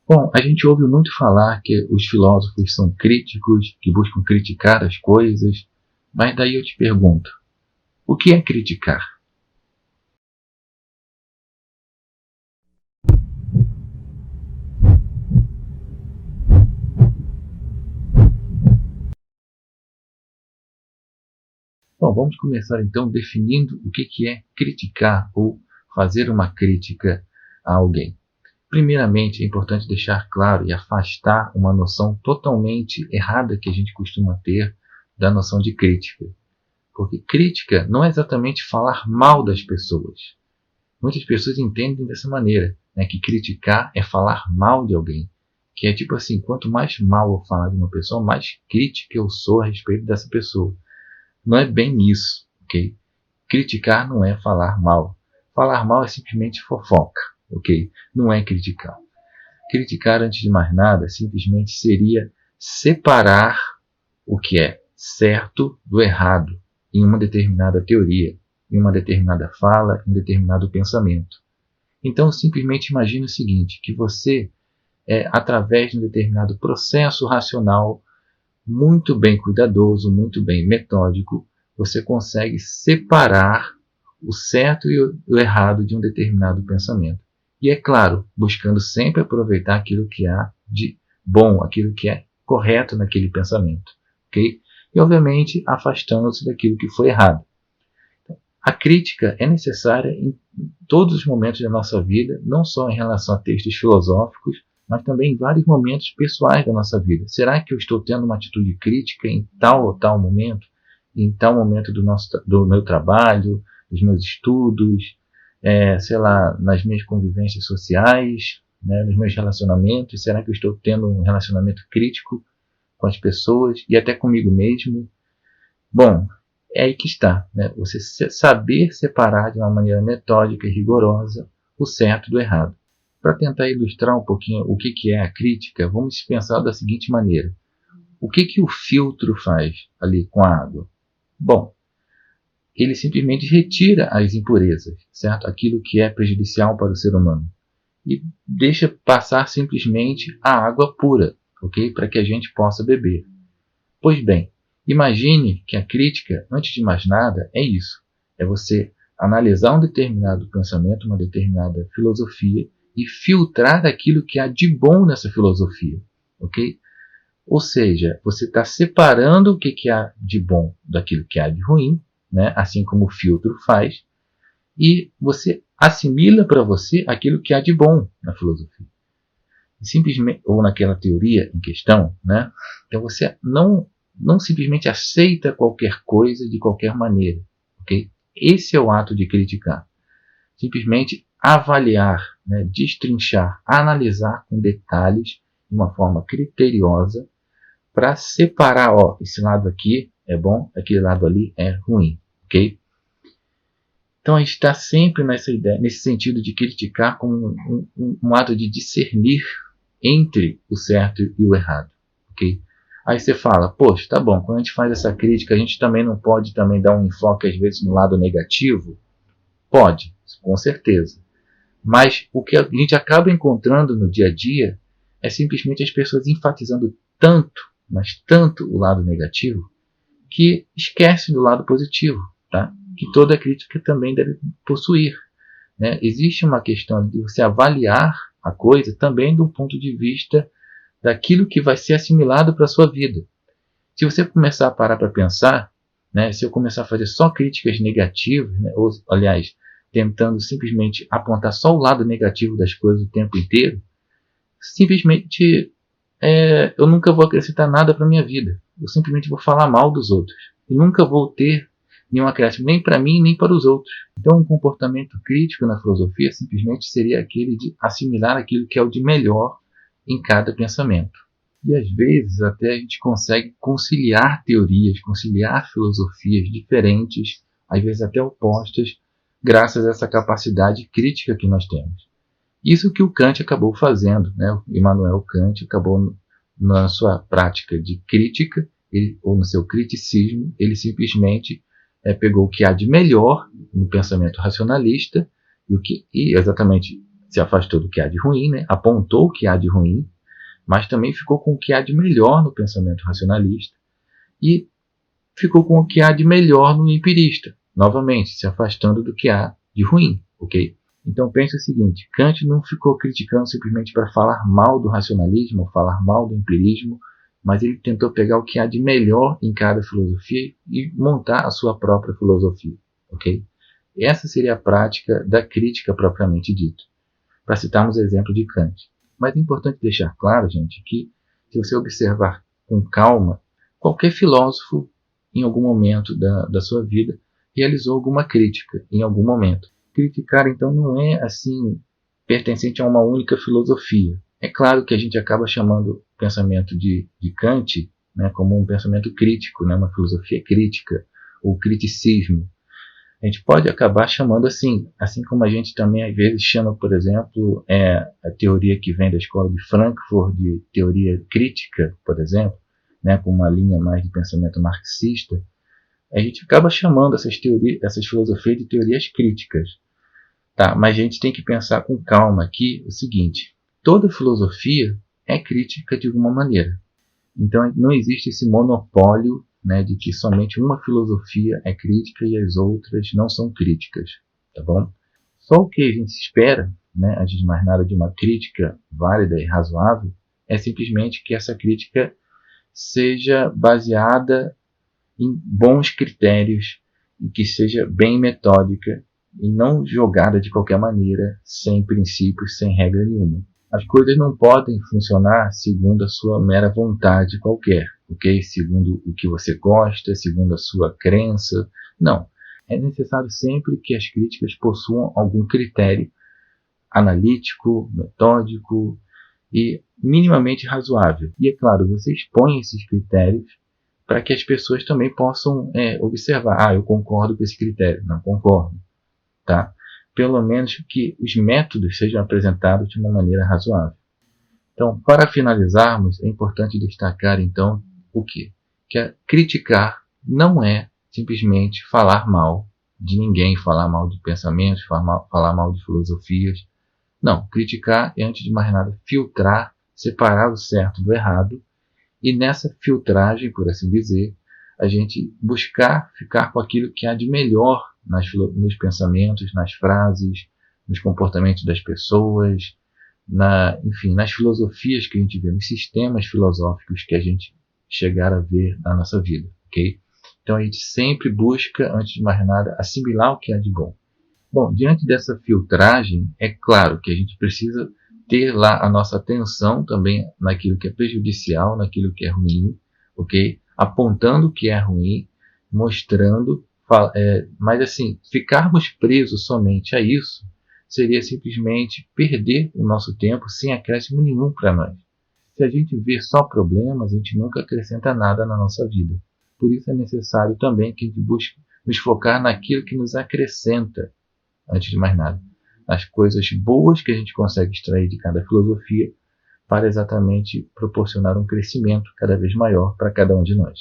Bom, a gente ouve muito falar que os filósofos são críticos, que buscam criticar as coisas, mas daí eu te pergunto, o que é criticar? Bom, vamos começar então definindo o que é criticar ou fazer uma crítica a alguém. Primeiramente, é importante deixar claro e afastar uma noção totalmente errada que a gente costuma ter da noção de crítica. Porque crítica não é exatamente falar mal das pessoas. Muitas pessoas entendem dessa maneira, né, que criticar é falar mal de alguém. Que é tipo assim, quanto mais mal eu falar de uma pessoa, mais crítica eu sou a respeito dessa pessoa. Não é bem isso, ok? Criticar não é falar mal. Falar mal é simplesmente fofoca, ok? Não é criticar. Criticar, antes de mais nada, simplesmente seria separar o que é certo do errado em uma determinada teoria, em uma determinada fala, em um determinado pensamento. Então, simplesmente imagine o seguinte, que você, através de um determinado processo racional, muito bem cuidadoso, muito bem metódico, você consegue separar o certo e o errado de um determinado pensamento. E é claro, buscando sempre aproveitar aquilo que há de bom, aquilo que é correto naquele pensamento. Ok? E, obviamente, afastando-se daquilo que foi errado. A crítica é necessária em todos os momentos da nossa vida, não só em relação a textos filosóficos, mas também em vários momentos pessoais da nossa vida. Será que eu estou tendo uma atitude crítica em tal ou tal momento? Em tal momento do meu trabalho, dos meus estudos, sei lá, nas minhas convivências sociais, né, nos meus relacionamentos? Será que eu estou tendo um relacionamento crítico com as pessoas e até comigo mesmo? Bom, é aí que está, né? Você saber separar de uma maneira metódica e rigorosa o certo do errado. Para tentar ilustrar um pouquinho o que é a crítica, vamos pensar da seguinte maneira. O que o filtro faz ali com a água? Bom, ele simplesmente retira as impurezas, certo? Aquilo que é prejudicial para o ser humano. E deixa passar simplesmente a água pura, ok? Para que a gente possa beber. Pois bem, imagine que a crítica, antes de mais nada, é isso. É você analisar um determinado pensamento, uma determinada filosofia e filtrar aquilo que há de bom nessa filosofia. Ok? Ou seja, você está separando o que há de bom daquilo que há de ruim, né? Assim como o filtro faz, e você assimila para você aquilo que há de bom na filosofia. Simplesmente, ou naquela teoria em questão, né? Então você não simplesmente aceita qualquer coisa de qualquer maneira, ok? Esse é o ato de criticar. Simplesmente avaliar, né, destrinchar, analisar com detalhes, de uma forma criteriosa, para separar, ó, esse lado aqui é bom, aquele lado ali é ruim, ok? Então a gente está sempre nessa ideia, nesse sentido de criticar como um ato de discernir entre o certo e o errado, ok? Aí você fala, poxa, tá bom, quando a gente faz essa crítica, a gente também não pode também dar um enfoque às vezes no lado negativo? Pode, com certeza. Mas o que a gente acaba encontrando no dia a dia é simplesmente as pessoas enfatizando tanto, mas tanto o lado negativo, que esquece do lado positivo, tá? Que toda crítica também deve possuir, né? Existe uma questão de você avaliar a coisa também do ponto de vista daquilo que vai ser assimilado para a sua vida. Se você começar a parar para pensar, né, se eu começar a fazer só críticas negativas, né, ou, aliás, tentando simplesmente apontar só o lado negativo das coisas o tempo inteiro, simplesmente eu nunca vou acrescentar nada para a minha vida. Eu simplesmente vou falar mal dos outros. E nunca vou ter nenhum acréscimo, nem para mim, nem para os outros. Então, um comportamento crítico na filosofia simplesmente seria aquele de assimilar aquilo que é o de melhor em cada pensamento. E às vezes até a gente consegue conciliar teorias, conciliar filosofias diferentes, às vezes até opostas, graças a essa capacidade crítica que nós temos. Isso que o Kant acabou fazendo, né? O Immanuel Kant acabou na sua prática de crítica, ou no seu criticismo, ele simplesmente pegou o que há de melhor no pensamento racionalista e exatamente se afastou do que há de ruim, né? Apontou o que há de ruim, mas também ficou com o que há de melhor no pensamento racionalista e ficou com o que há de melhor no empirista, novamente, se afastando do que há de ruim, ok? Então pense o seguinte, Kant não ficou criticando simplesmente para falar mal do racionalismo, falar mal do empirismo, mas ele tentou pegar o que há de melhor em cada filosofia e montar a sua própria filosofia, ok? Essa seria a prática da crítica propriamente dita, para citarmos o exemplo de Kant. Mas é importante deixar claro, gente, que se você observar com calma, qualquer filósofo, em algum momento da sua vida, realizou alguma crítica, em algum momento. Criticar, então, não é, assim, pertencente a uma única filosofia. É claro que a gente acaba chamando o pensamento de Kant, né, como um pensamento crítico, né, uma filosofia crítica, ou criticismo. A gente pode acabar chamando assim como a gente também às vezes chama, por exemplo, a teoria que vem da escola de Frankfurt, de teoria crítica, por exemplo, né, com uma linha mais de pensamento marxista, a gente acaba chamando essas filosofias de teorias críticas. Tá? Mas a gente tem que pensar com calma aqui o seguinte, toda filosofia é crítica de alguma maneira. Então não existe esse monopólio, né, de que somente uma filosofia é crítica e as outras não são críticas, tá bom? Só o que a gente espera, né, antes de mais nada, de uma crítica válida e razoável, é simplesmente que essa crítica seja baseada em bons critérios e que seja bem metódica e não jogada de qualquer maneira, sem princípios, sem regra nenhuma. As coisas não podem funcionar segundo a sua mera vontade qualquer, ok? Segundo o que você gosta, segundo a sua crença. Não. É necessário sempre que as críticas possuam algum critério analítico, metódico e minimamente razoável. E é claro, você expõe esses critérios para que as pessoas também possam observar. Eu concordo com esse critério. Não concordo. Tá? Pelo menos que os métodos sejam apresentados de uma maneira razoável. Então, para finalizarmos, é importante destacar, então, o quê? Que criticar não é simplesmente falar mal de ninguém, falar mal de pensamentos, falar mal de filosofias. Não, criticar é, antes de mais nada, filtrar, separar o certo do errado, e nessa filtragem, por assim dizer, a gente buscar ficar com aquilo que há de melhor nos pensamentos, nas frases, nos comportamentos das pessoas, enfim, nas filosofias que a gente vê, nos sistemas filosóficos que a gente chegar a ver na nossa vida, ok? Então a gente sempre busca, antes de mais nada, assimilar o que há de bom. Bom, diante dessa filtragem, é claro que a gente precisa ter lá a nossa atenção também naquilo que é prejudicial, naquilo que é ruim, ok? Apontando o que é ruim, mostrando, mas assim, ficarmos presos somente a isso seria simplesmente perder o nosso tempo sem acréscimo nenhum para nós. Se a gente vê só problemas, a gente nunca acrescenta nada na nossa vida. Por isso é necessário também que a gente busque nos focar naquilo que nos acrescenta, antes de mais nada, as coisas boas que a gente consegue extrair de cada filosofia para exatamente proporcionar um crescimento cada vez maior para cada um de nós.